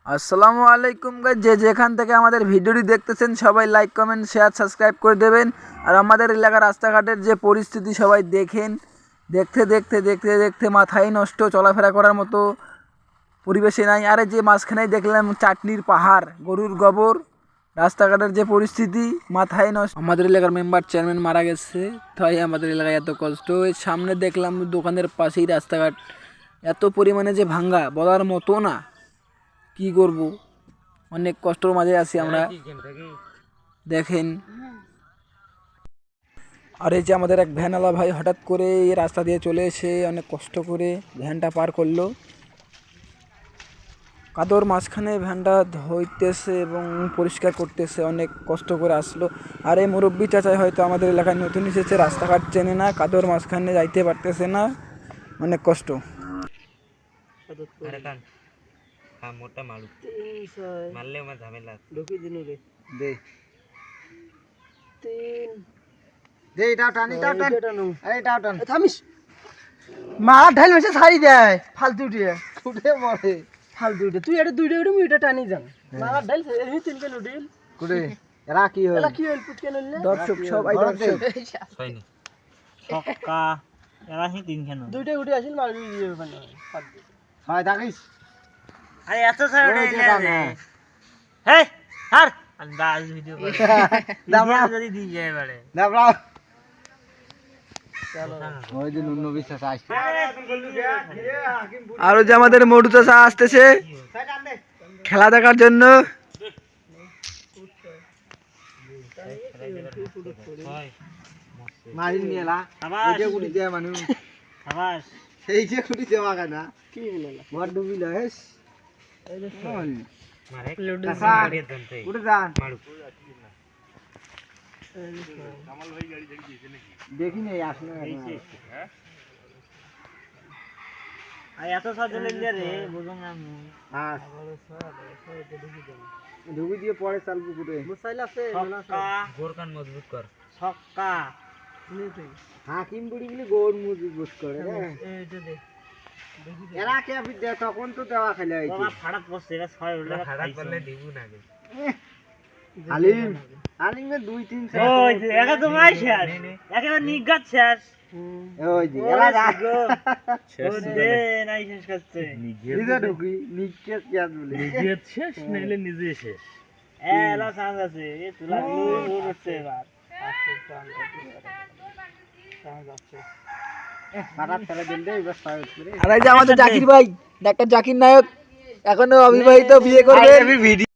আসসালামু আলাইকুম গাইস, যে যেখান থেকে আমাদের ভিডিওটি দেখতেছেন সবাই লাইক কমেন্ট শেয়ার সাবস্ক্রাইব করে দেবেন। আর আমাদের এলাকার রাস্তাঘাটের যে পরিস্থিতি সবাই দেখেন, দেখতে দেখতে দেখতে দেখতে মাথায় নষ্ট, চলাফেরা করার মতো পরিবেশে নাই। আরে যে মাঝখানেই দেখলাম চাটনির পাহাড়, গরুর গোবর, রাস্তাঘাটের যে পরিস্থিতি মাথায় নষ্ট। আমাদের এলাকার মেম্বার চেয়ারম্যান মারা গেছে, তাই আমাদের এলাকায় এত কষ্ট। ওই সামনে দেখলাম দোকানের পাশেই রাস্তাঘাট এত পরিমাণে যে ভাঙ্গা বলার মতো না। কি করব, অনেক কষ্টের মাঝে আছি আমরা, দেখেন। আর এই যে আমাদের এক ভ্যানওয়ালা ভাই হঠাৎ করে এই রাস্তা দিয়ে চলে এসে অনেক কষ্ট করে ভ্যানটা পার করলো। কাদর মাঝখানে ভ্যানটা ধুইতেছে এবং পরিষ্কার করতেছে, অনেক কষ্ট করে আসলো। আর এই মুরব্বী চাচাই হয়তো আমাদের এলাকায় নতুন এসেছে, রাস্তাঘাট চেনে না, কাদর মাঝখানে যাইতে পারতেছে না, অনেক কষ্ট। মোটা মারু মারলে আমার ঝামেলা ঢুকি দিন রে দে তিন দে, এটাও টান, এটাও টান, আরে এটাও টান। থামিস মারা ঢাল মেসে ছাড়ি দেয় ফালতু দিয়ে কুটে মরে, ফালতু দিয়ে তুই এটা দুইটা উঠে মুইটা টানি যান মারা ঢাল এই তিন কেন ডিল কুটে এরা কি হল? এলা কি হল পুত কেন নিলে দর্শক সবাই দর্শক হয়নি ছক্কা এরা হি তিন কেন দুইটা উঠে আসিল মার দিয়ে মানে ফালতু হয় থাকিস। আরে এত সাইডে নে হে আর আন্দাজ ভিডিও করে দাবড়া যদি দি যায় বারে দাবড়া চলো ওই দিন অন্য বিশ্বাস আসছে। আর যে আমাদের মোটু চাচা আসতেছে খেলা দেখার জন্য। মারিন মেলা এই যে গুড়ি দেয় মানুষ, আবাস এই যে গুড়ি দেওয়া কেনা কি বলে ঘর ডুবিল হেস। এই যে মারে চাচা উঠে যান, মারু দেখি নেই আসলে আর এত সাজলে রে বুঝুন আমি ঢুকি দিয়ে পরে চালবো কুটে। মোসাইল আছে ছক্কা গোরকান মজবুত কর ছক্কা হাকিম বুড়ি গুলি গোল মজবুত করে এইটা দে এরা কে আপনি তখন তো দেওয়া খেলে বাবা ফাড়াত বসে এরা ছয় উল্টা ফাড়াত করলে দিবু না গে হালিম হালিম মে 2-3 ওই যে একা তো মাই শেষ একেবারে নিগাত শেষ ওই যে এরা রাখো শেষ দে নাই শেষ করতে নিজে ঢুকি নিজে পেঁয়াজ বলে নিজে শেষ নাইলে নিজে শেষ এলা চান্স আছে এ তুলা দূর হচ্ছে এবার আর এই যে আমাদের জাকির ভাই, ডাক্তার জাকির নায়ক, এখনো অবিবাহিত, বিয়ে করবে।